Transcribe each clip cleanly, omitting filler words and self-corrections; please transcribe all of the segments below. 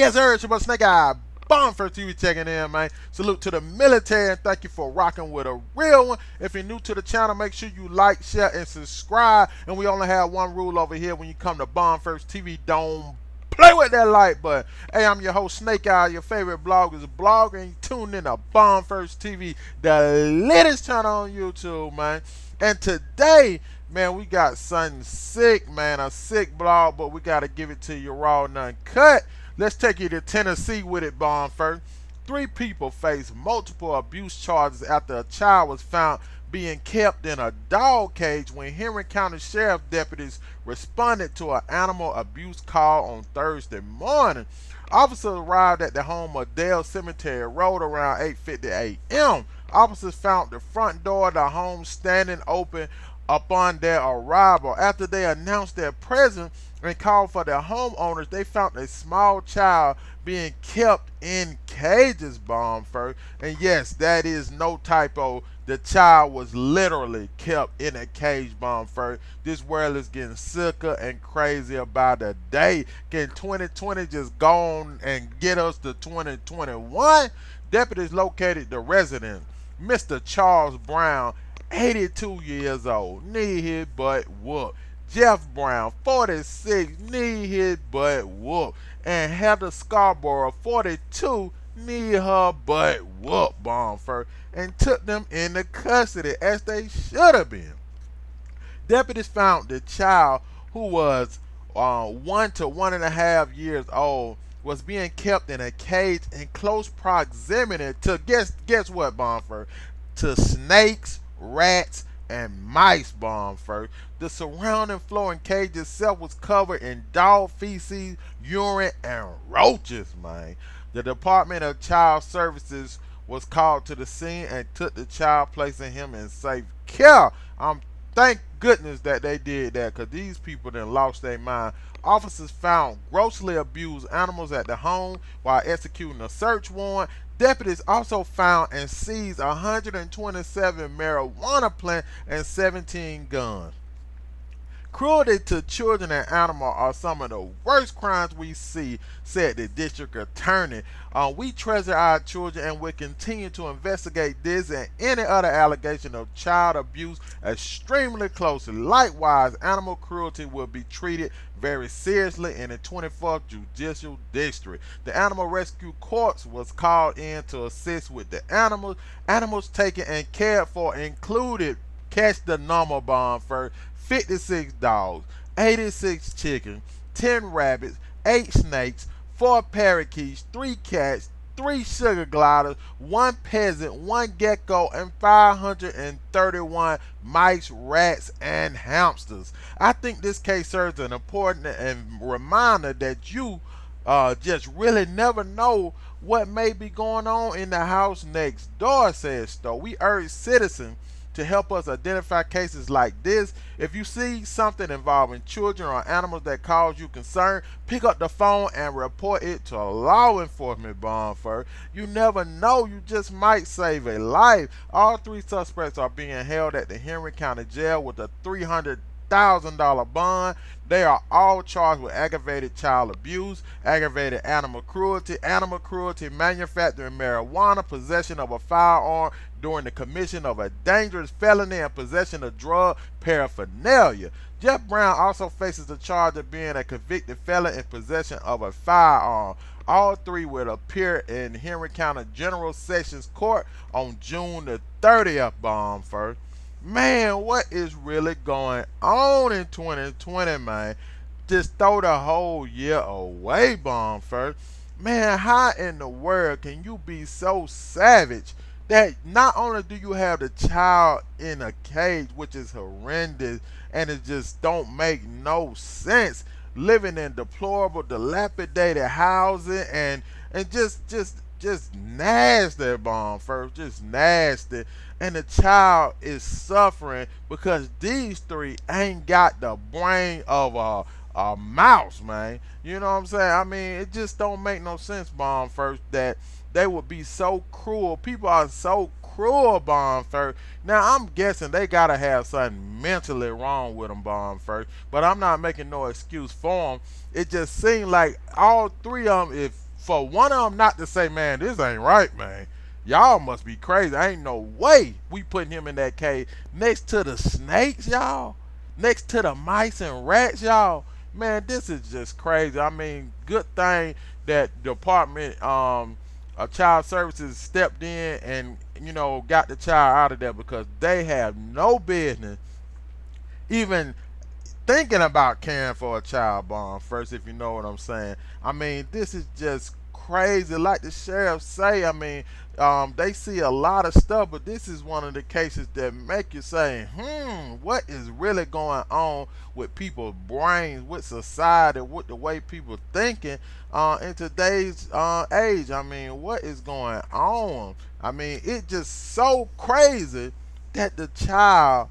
Yes, sir. It's your boy Snake Eye. Bomb First TV checking in, man. Salute to the military and thank you for rocking with a real one. If you're new to the channel, make sure you like, share, and subscribe. And we only have one rule over here when you come to Bomb First TV. Don't play with that like button. Hey, I'm your host Snake Eye, your favorite blogger's blogger, and you tuned in to Bomb First TV, the latest channel on YouTube, man. And today, man, we got something sick, man, a sick blog, but we got to give it to you raw and uncut. Let's take you to Tennessee with it, Bomb First. 3 people face multiple abuse charges after a child was found being kept in a dog cage when Henry County Sheriff deputies responded to an animal abuse call on Thursday morning. Officers arrived at the home of Dale Cemetery Road around 8:50 a.m. Officers found the front door of the home standing open upon their arrival. After they announced their presence and called for their homeowners, they found a small child being kept in cages, Bomb First. And yes, that is no typo. The child was literally kept in a cage, Bomb First. This world is getting sicker and crazier by the day. Can 2020 just go on and get us to 2021? Deputies located the resident, Mr. Charles Brown, 82 years old, knee hit, butt whoop. Jeff Brown, 46, knee hit, butt whoop. And Heather Scarborough, 42, knee her butt whoop, Bomb First, and took them into custody as they should have been. Deputies found the child, who was 1 to 1.5 years old, was being kept in a cage in close proximity to guess what, Bomb First? To snakes, rats, and mice, Bomb First. The surrounding floor and cage itself was covered in dog feces, urine, and roaches, man. The Department of Child Services was called to the scene and took the child, placing him in safe care. Thank goodness that they did that, because these people done lost their mind. Officers found grossly abused animals at the home while executing a search warrant. Deputies also found and seized 127 marijuana plants and 17 guns. Cruelty to children and animals are some of the worst crimes we see, said the district attorney. We treasure our children and will continue to investigate this and any other allegation of child abuse extremely closely. Likewise, animal cruelty will be treated very seriously in the 24th Judicial District. The Animal Rescue Corps was called in to assist with the animals. Animals taken and cared for included, catch the number, Bomb First, 56 dogs, 86 chickens, 10 rabbits, 8 snakes, 4 parakeets, 3 cats, 3 sugar gliders, 1 peasant, 1 gecko, and 531 mice, rats, and hamsters. I think this case serves an important reminder that you just really never know what may be going on in the house next door, says Stowe. We urge citizens to help us identify cases like this. If you see something involving children or animals that cause you concern, pick up the phone and report it to law enforcement, Bomb First. You never know, you just might save a life. All 3 suspects are being held at the Henry County Jail with a $300,000 bond. They are all charged with aggravated child abuse, aggravated animal cruelty, manufacturing marijuana, possession of a firearm during the commission of a dangerous felony, and possession of drug paraphernalia. Jeff Brown also faces the charge of being a convicted felon in possession of a firearm. All 3 will appear in Henry County General Sessions Court on June the 30th, Bomb First. Man, what is really going on in 2020, man? Just throw the whole year away, Bomb First. Man, how in the world can you be so savage that not only do you have the child in a cage, which is horrendous, and it just don't make no sense, living in deplorable, dilapidated housing, and just nasty, Bomb First, just nasty. And the child is suffering because these 3 ain't got the brain of a mouse, man. You know what I'm saying? I mean, it just don't make no sense, Bomb First, that they would be so cruel. People are so cruel, Bomb First. Now, I'm guessing they gotta have something mentally wrong with them, Bomb First. But I'm not making no excuse for them. It just seemed like all 3 of them, if for one of them not to say, man, this ain't right, man. Y'all must be crazy. Ain't no way we putting him in that cage next to the snakes, y'all. Next to the mice and rats, y'all. Man, this is just crazy. I mean, good thing that Department of Child Services stepped in and, you know, got the child out of there, because they have no business even thinking about caring for a child born first, if you know what I'm saying. I mean, this is just crazy. Like the sheriff say, I mean, they see a lot of stuff, but this is one of the cases that make you say, what is really going on with people's brains, with society, with the way people thinking in today's age? I mean, what is going on? I mean, it's just so crazy that the child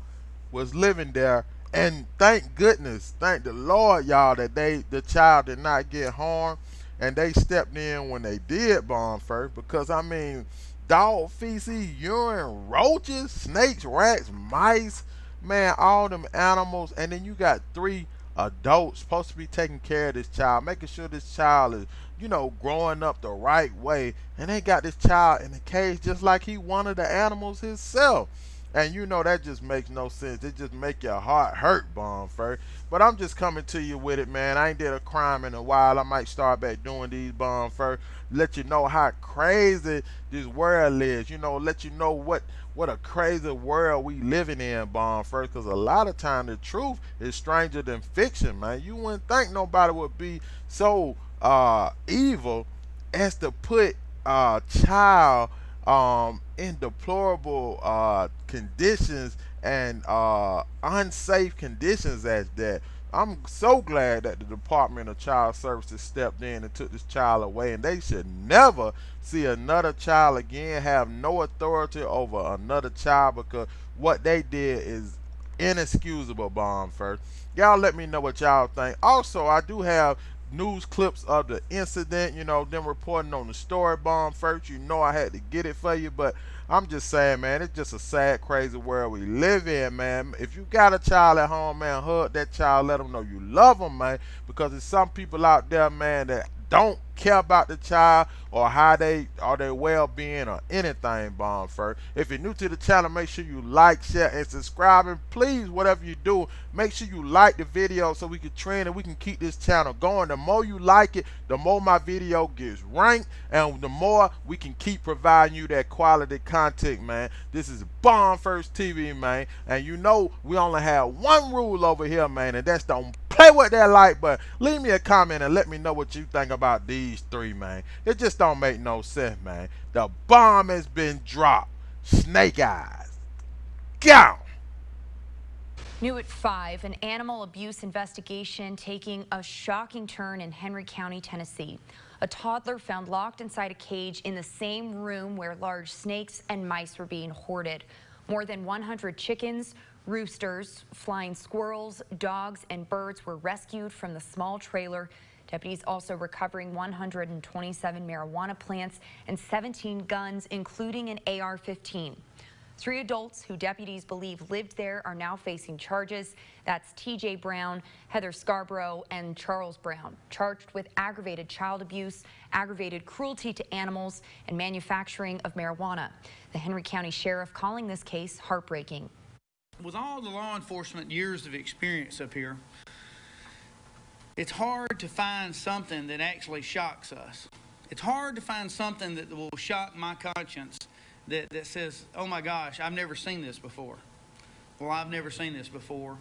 was living there. And thank goodness, thank the Lord, y'all, that the child did not get harmed, and they stepped in when they did bomb first. Because I mean, dog feces, urine, roaches, snakes, rats, mice, man, all them animals, and then you got 3 adults supposed to be taking care of this child, making sure this child is, you know, growing up the right way, and they got this child in the cage just like he one of the animals himself. And you know, that just makes no sense. It just make your heart hurt, Bomb first. But I'm just coming to you with it, man. I ain't did a crime in a while. I might start back doing these, Bomb first. Let you know how crazy this world is. You know, let you know what a crazy world we living in, Bomb first. Because a lot of time the truth is stranger than fiction, man. You wouldn't think nobody would be so evil as to put a child in deplorable conditions and unsafe conditions as that. I'm so glad that the Department of Child Services stepped in and took this child away, and they should never see another child again, have no authority over another child, because what they did is inexcusable, Bomb first. Y'all let me know what y'all think. Also, I do have news clips of the incident, you know, them reporting on the story, Bomb first. You know I had to get it for you, but I'm just saying, man, it's just a sad, crazy world we live in, man. If you got a child at home, man, hug that child, let them know you love them, man, because there's some people out there, man, that don't care about the child or how they or their well-being or anything, Bomb first. If you're new to the channel, make sure you like, share, and subscribe. And please, whatever you do, make sure you like the video so we can trend and we can keep this channel going. The more you like it, the more my video gets ranked, and the more we can keep providing you that quality content, man. This is Bomb First TV, man, and you know we only have one rule over here, man, and that's don't play with that like button. Leave me a comment and let me know what you think about these 3, man. It just don't make no sense, man. The bomb has been dropped. Snake eyes. Go! New at 5, an animal abuse investigation taking a shocking turn in Henry County, Tennessee. A toddler found locked inside a cage in the same room where large snakes and mice were being hoarded. More than 100 chickens, roosters, flying squirrels, dogs, and birds were rescued from the small trailer. Deputies also recovering 127 marijuana plants and 17 guns, including an AR-15. 3 adults who deputies believe lived there are now facing charges. That's TJ Brown, Heather Scarborough, and Charles Brown, charged with aggravated child abuse, aggravated cruelty to animals, and manufacturing of marijuana. The Henry County Sheriff calling this case heartbreaking. With all the law enforcement years of experience up here, it's hard to find something that actually shocks us. It's hard to find something that will shock my conscience that says, oh my gosh, I've never seen this before. Well, I've never seen this before.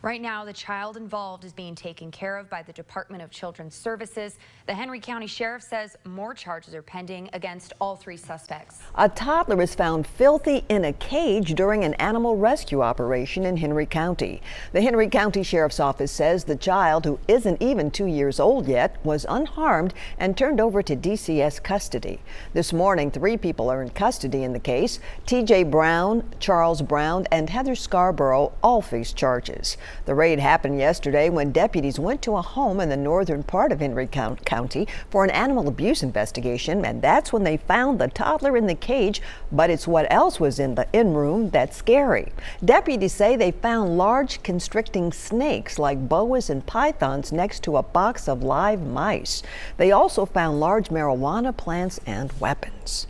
Right now, the child involved is being taken care of by the Department of Children's Services. The Henry County Sheriff says more charges are pending against all 3 suspects. A toddler was found filthy in a cage during an animal rescue operation in Henry County. The Henry County Sheriff's Office says the child, who isn't even 2 years old yet, was unharmed and turned over to DCS custody. This morning, 3 people are in custody in the case. TJ Brown, Charles Brown, and Heather Scarborough all face charges. The raid happened yesterday when deputies went to a home in the northern part of Henry County for an animal abuse investigation, and that's when they found the toddler in the cage, but it's what else was in the in-room that's scary. Deputies say they found large constricting snakes like boas and pythons next to a box of live mice. They also found large marijuana plants and weapons.